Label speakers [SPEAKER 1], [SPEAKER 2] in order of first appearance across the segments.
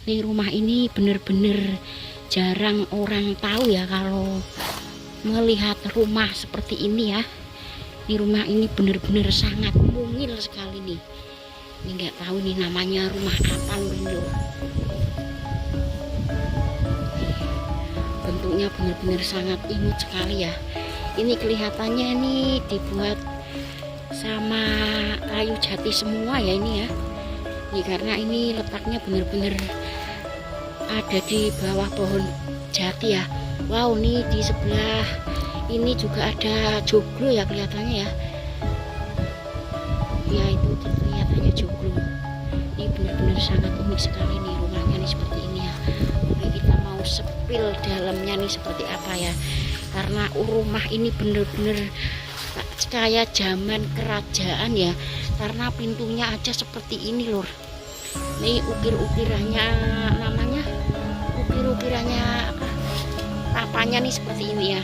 [SPEAKER 1] Nih rumah ini bener-bener jarang orang tahu ya kalau melihat rumah seperti ini ya. Ini rumah ini bener-bener sangat mungil sekali nih. Ini nggak tahu nih namanya rumah apa loh. Bentuknya bener-bener sangat imut sekali ya. Ini kelihatannya nih dibuat sama kayu jati semua ya ini ya. Ini karena ini letaknya bener-bener ada di bawah pohon jati ya. Wow, nih di sebelah ini juga ada joglo ya kelihatannya ya. Ya itu kelihatannya joglo. Ini benar-benar sangat unik sekali nih rumahnya nih seperti ini ya. Oke, kita mau sepil dalamnya nih seperti apa ya. Karena rumah ini benar-benar kayak zaman kerajaan ya. Karena pintunya aja seperti ini lur. Nih ukir-ukirannya namanya ukir-ukirannya apa? Tapanya nih seperti ini ya.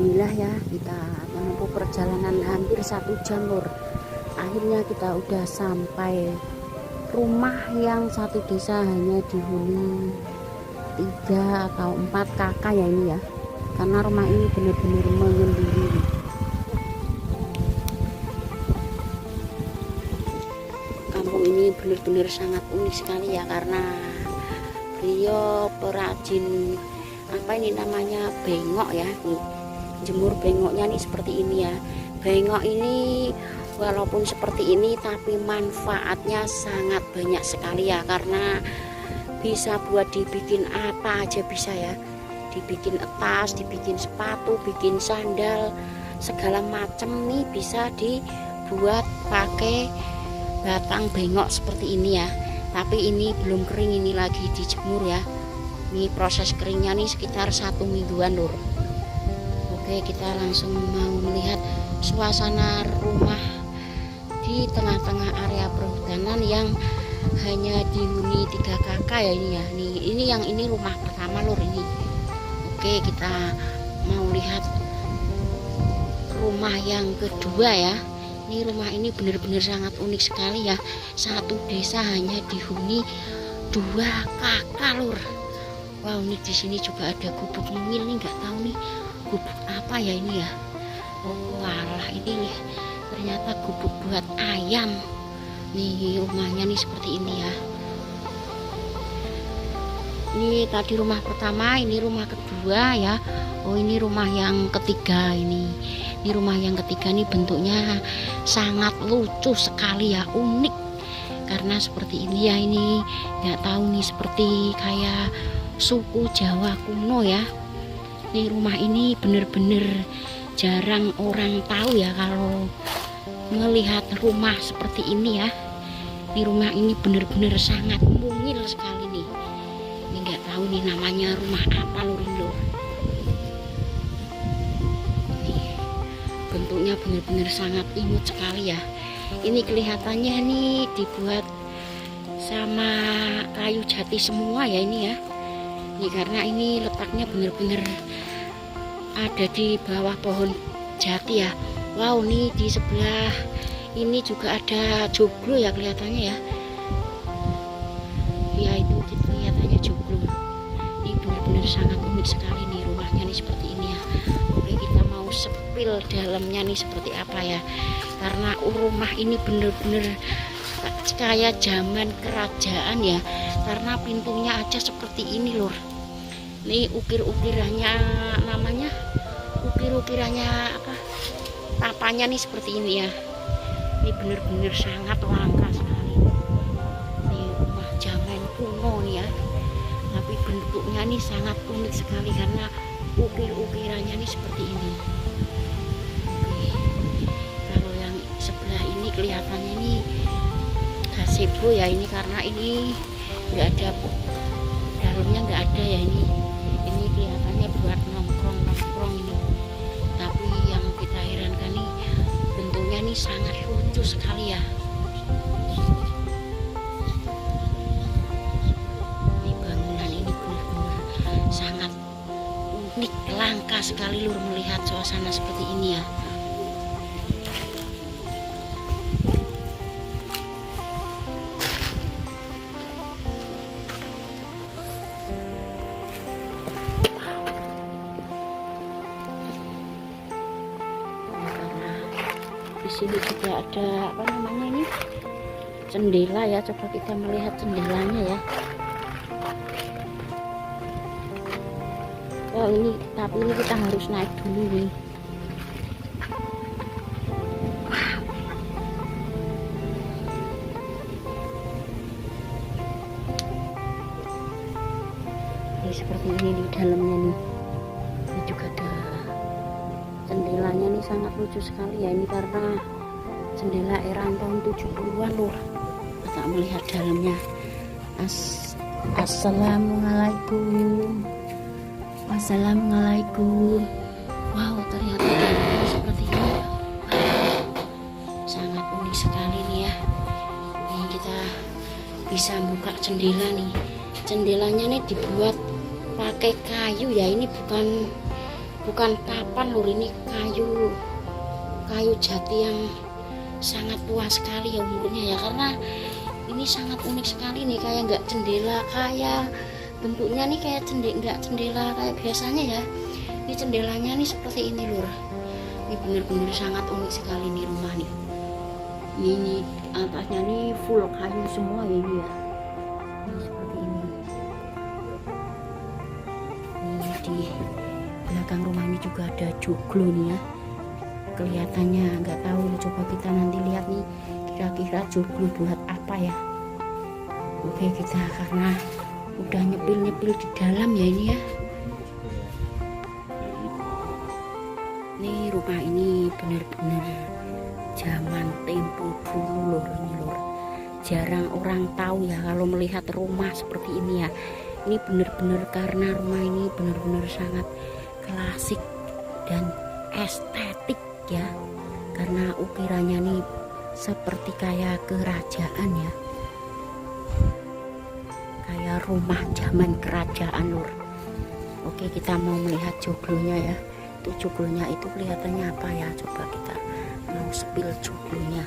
[SPEAKER 1] Alhamdulillah ya, kita menempuh perjalanan hampir 1 jam lur. Akhirnya kita udah sampai rumah yang satu desa hanya dihuni 3 atau 4 kakak ya ini ya, karena rumah ini benar-benar menyendiri. Kampung ini benar-benar sangat unik sekali ya, karena beliau perajin apa ini namanya bengok ya, nih jemur bengoknya nih seperti ini ya. Bengok ini walaupun seperti ini tapi manfaatnya sangat banyak sekali ya, karena bisa buat dibikin apa aja bisa ya, dibikin tas, dibikin sepatu, bikin sandal, segala macam nih bisa dibuat pakai batang bengok seperti ini ya. Tapi ini belum kering, ini lagi dijemur ya. Ini proses keringnya nih sekitar 1 mingguan lur. Oke, kita langsung mau melihat suasana rumah di tengah-tengah area perhutanan yang hanya dihuni 3 kakak ya ini ya. Ini rumah pertama lur ini. Oke, kita mau lihat rumah yang kedua ya. Ini rumah ini benar-benar sangat unik sekali ya. Satu desa hanya dihuni 2 kakak lur. Wow, ini di sini juga ada gubuk mungil nih, nggak tahu nih gubuk apa ya ini ya. Oh walah, ini nih ternyata gubuk buat ayam. Nih rumahnya nih seperti ini ya. Ini tadi rumah pertama, ini rumah kedua ya. Oh ini rumah yang ketiga ini. Ini rumah yang ketiga nih bentuknya sangat lucu sekali ya, unik. Karena seperti ini ya, ini nggak tahu nih seperti kayak suku Jawa kuno ya. Ini rumah ini bener-bener jarang orang tahu ya kalau melihat rumah seperti ini ya. Ini rumah ini bener-bener sangat mungil sekali nih. Ini nggak tahu nih namanya rumah apa lur. Bentuknya bener-bener sangat imut sekali ya. Ini kelihatannya nih dibuat sama kayu jati semua ya ini ya. Ini karena ini letaknya benar-benar ada di bawah pohon jati ya. Wow, nih di sebelah ini juga ada joglo ya kelihatannya ya. Ya itu kelihatannya joglo. Ini benar-benar sangat unik sekali nih rumahnya nih seperti ini ya. Oke, kita mau sepil dalamnya nih seperti apa ya. Karena rumah ini benar-benar kayak zaman kerajaan ya, karena pintunya aja seperti ini lur. Ini ukir-ukirannya namanya, ukir-ukirannya apa, tapanya nih seperti ini ya. Ini benar-benar sangat langka sekali. Ini rumah zaman kuno nih ya, tapi bentuknya nih sangat unik sekali karena ukir-ukirannya nih seperti ini. Oke. Kalau yang sebelah ini kelihatannya nih gazebo ya, ini karena ini nggak ada, dalamnya nggak ada ya. Ini kelihatannya buat nongkrong ini. Tapi yang kita herankan nih bentuknya nih sangat lucu sekali ya. Ini bangunan ini benar-benar sangat unik, langka sekali lur melihat suasana seperti ini ya. Di sini juga ada apa namanya ini, jendela ya. Coba kita melihat jendelanya ya. Oh ini, tapi ini kita harus naik dulu nih. Ini seperti ini di dalamnya nih. Ini juga ada jendelanya nih, sangat lucu sekali ya. Ini karena jendela era tahun 70-an lur. Kita melihat dalamnya. Assalamualaikum. Assalamualaikum. Wow, ternyata dalamnya seperti ini. Sangat unik sekali nih ya. Ini kita bisa buka jendela nih. Jendelanya nih dibuat pakai kayu ya. Ini bukan bukan papan lur, ini kayu jati yang sangat tua sekali ya umurnya ya, karena ini sangat unik sekali nih, kayak nggak jendela, kayak bentuknya nih kayak nggak jendela kayak biasanya ya. Ini jendelanya nih seperti ini lur. Ini bener-bener sangat unik sekali nih rumah nih. Ini atasnya nih full kayu semua ya ini ya. Ini seperti ini. Ini di belakang rumah ini juga ada joglo nih ya. Kelihatannya nggak tahu, coba kita nanti lihat nih kira-kira joglo buat apa ya. Oke, kita karena udah nyepil di dalam ya ini ya. Nih rumah ini bener-bener zaman tempo dulu lur, ini lur. Jarang orang tahu ya kalau melihat rumah seperti ini ya. Ini bener-bener karena rumah ini bener-bener sangat klasik dan estetik ya, karena ukirannya nih seperti kayak kerajaan ya, kayak rumah zaman kerajaan lur. Oke, kita mau melihat joglonya ya. Itu joglonya itu kelihatannya apa ya, coba kita mau spill joglonya.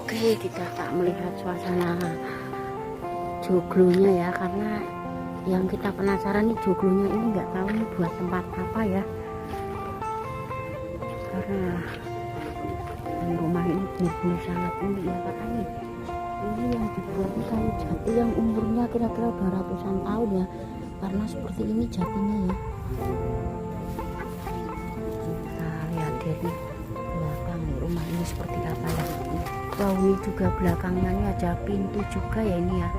[SPEAKER 1] Oke, kita tak melihat suasana joglonya ya, karena yang kita penasaran nih joglonya ini nggak tahu nih buat tempat apa ya, karena rumah ini benar-benar sangat unik ya, karena ini yang dibuat kayu jati yang umurnya kira-kira udah ratusan tahun ya, karena seperti ini jatinya ya. Kita lihat dari belakang rumah ini seperti apa ya. Wow, ini juga belakangnya ini ada pintu juga ya ini ya.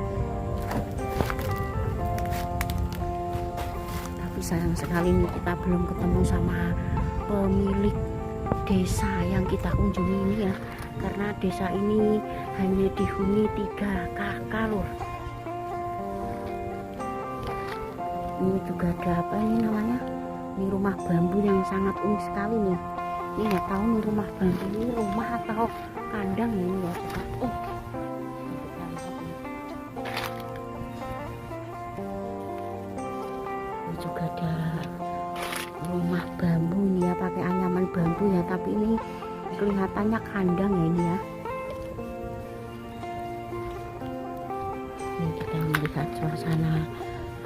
[SPEAKER 1] Tapi sayang sekali nih kita belum ketemu sama pemilik desa yang kita kunjungi ini ya, karena desa ini hanya dihuni 3 kakak lur. Ini juga ada apa ini namanya, ini rumah bambu yang sangat unik sekali nih. Ini nggak tahu nih rumah bambu ini rumah atau kandang ini ya. Ini juga ada rumah bambu ini ya, pakai anyaman bambu ya, tapi ini kelihatannya kandang ya ini ya. Ini kita melihat suasana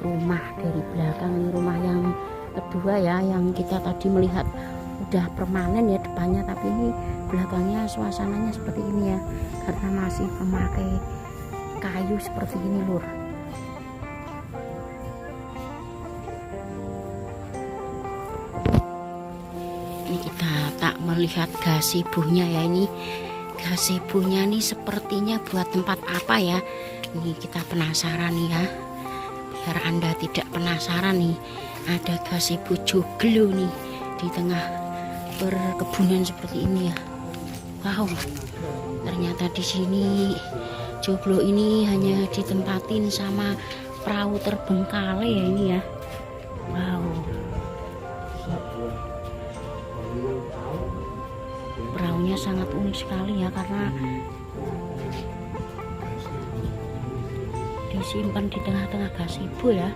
[SPEAKER 1] rumah dari belakang. Ini rumah yang kedua ya, yang kita tadi melihat udah permanen ya depannya, tapi ini belakangnya suasananya seperti ini ya, karena masih memakai kayu seperti ini lur. Ini kita tak melihat gazebo-nya ya, ini gazebo-nya nih sepertinya buat tempat apa ya. Ini kita penasaran nih ya, biar Anda tidak penasaran nih, ada gazebo joglo nih di tengah perkebunan seperti ini ya. Wow, ternyata di sini joglo ini hanya ditempatin sama perahu terbengkalai ya ini ya. Wow, perahunya sangat unik sekali ya, karena disimpan di tengah-tengah gazebo ya.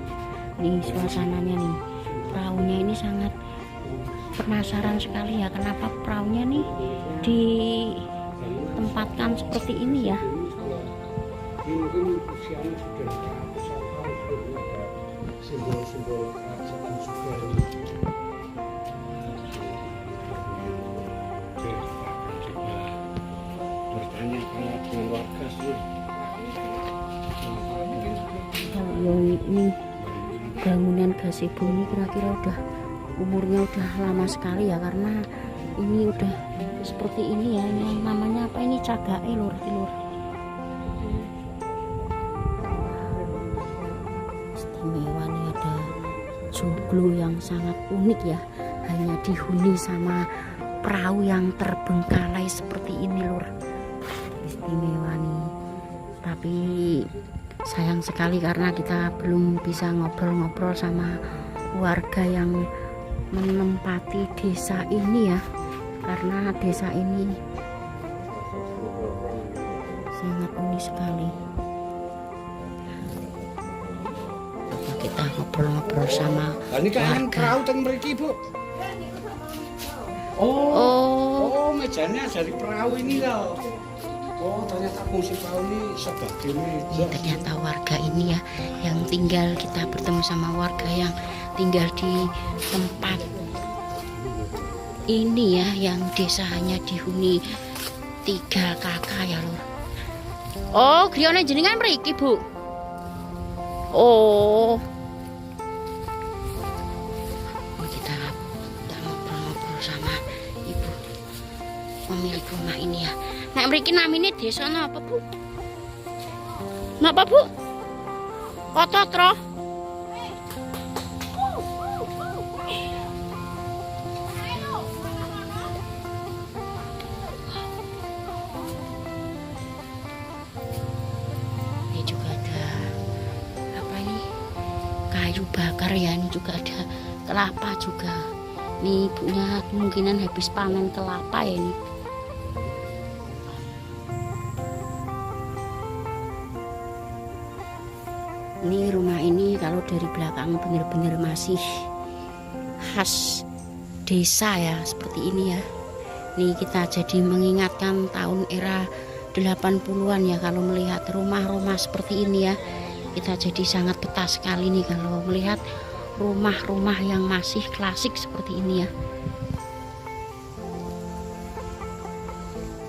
[SPEAKER 1] Ini suasananya nih, perahunya ini sangat penasaran sekali ya, kenapa perahunya nih ditempatkan seperti ini ya.
[SPEAKER 2] Mungkin usianya sudah ratusan tahun, ada simbol-simbol kerajaan juga ini. Bertanya kayak keluarga sih.
[SPEAKER 1] Kalau ini bangunan gazebo ini kira-kira udah umurnya udah lama sekali ya, karena ini udah seperti ini ya. Ini namanya apa ini, cagae lur. Istimewa nih, ada joglo yang sangat unik ya, hanya dihuni sama perahu yang terbengkalai seperti ini lur. Istimewa nih, tapi sayang sekali karena kita belum bisa ngobrol-ngobrol sama warga yang menempati desa ini ya, karena desa ini sangat unik sekali. Coba kita ngobrol-ngobrol sama
[SPEAKER 2] Ini kan
[SPEAKER 1] warga.
[SPEAKER 2] perahu teng mriki, Bu. Oh, mejanya dari perahu ini loh. Oh, ternyata fungsi perahu ini sebagai meja.
[SPEAKER 1] Ternyata warga ini ya yang tinggal, kita bertemu sama warga yang tinggal di tempat ini ya, yang desa hanya dihuni 3 kakak ya lur. Oh, griyane jenengan mriki, Bu. Oh. Kita ngobrol-ngobrol sama ibu pemilik rumah ini ya. Nek mriki namine desa napa, Bu? Napa, Bu? Kototro. Ini juga ada apa ini? Kayu bakar ya, ini juga ada kelapa juga. Ini ibunya kemungkinan habis panen kelapa ya ini. Ini rumah ini kalau dari belakang benar-benar masih khas desa ya, seperti ini ya. Ini kita jadi mengingatkan tahun era 80-an ya, kalau melihat rumah-rumah seperti ini ya. Kita jadi sangat betah sekali nih kalau melihat rumah-rumah yang masih klasik seperti ini ya.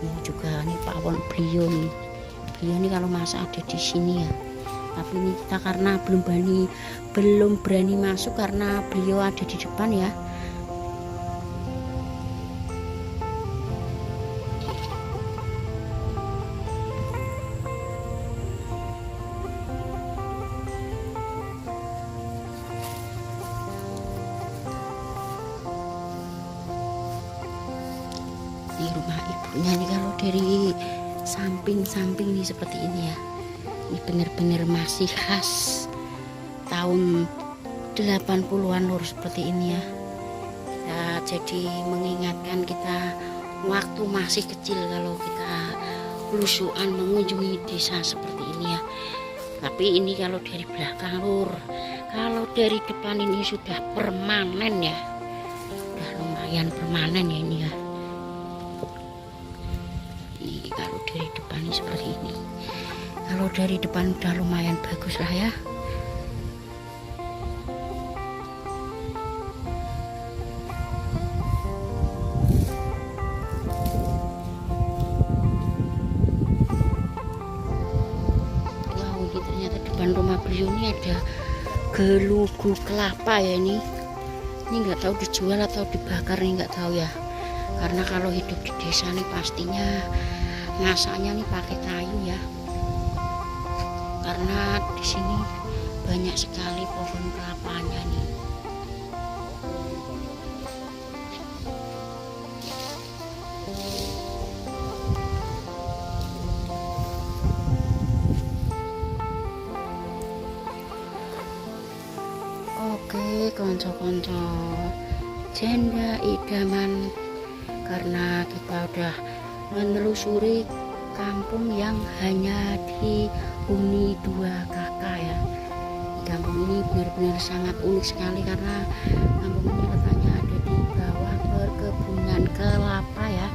[SPEAKER 1] Ini juga nih pawon beliau nih. Beliau nih kalau masa ada di sini ya. Tapi ini kita karena belum berani masuk karena beliau ada di depan ya. Ini rumah ibunya nih kalau dari samping-samping nih seperti ini ya. Ini benar-benar masih khas tahun 80-an lur, seperti ini ya. Kita jadi mengingatkan kita waktu masih kecil kalau kita belusuan mengunjungi desa seperti ini ya. Tapi ini kalau dari belakang lur, kalau dari depan ini sudah permanen ya, udah lumayan permanen ya ini ya. Ini kalau dari depan ini seperti ini. Kalau dari depan udah lumayan bagus lah ya. Wow, ini ternyata depan rumah beliau ini ada gelugu kelapa ya ini. Ini nggak tahu dijual atau dibakar nih, nggak tahu ya. Karena kalau hidup di desa nih pastinya masaknya nih pakai kayu ya. Karena di sini banyak sekali pohon kelapanya nih. Oke, konco-konco janda idaman, karena kita udah menelusuri kampung yang hanya dihuni 2 kakak ya. Kampung ini benar-benar sangat unik sekali karena kampung ini letaknya ada di bawah perkebunan kelapa ya.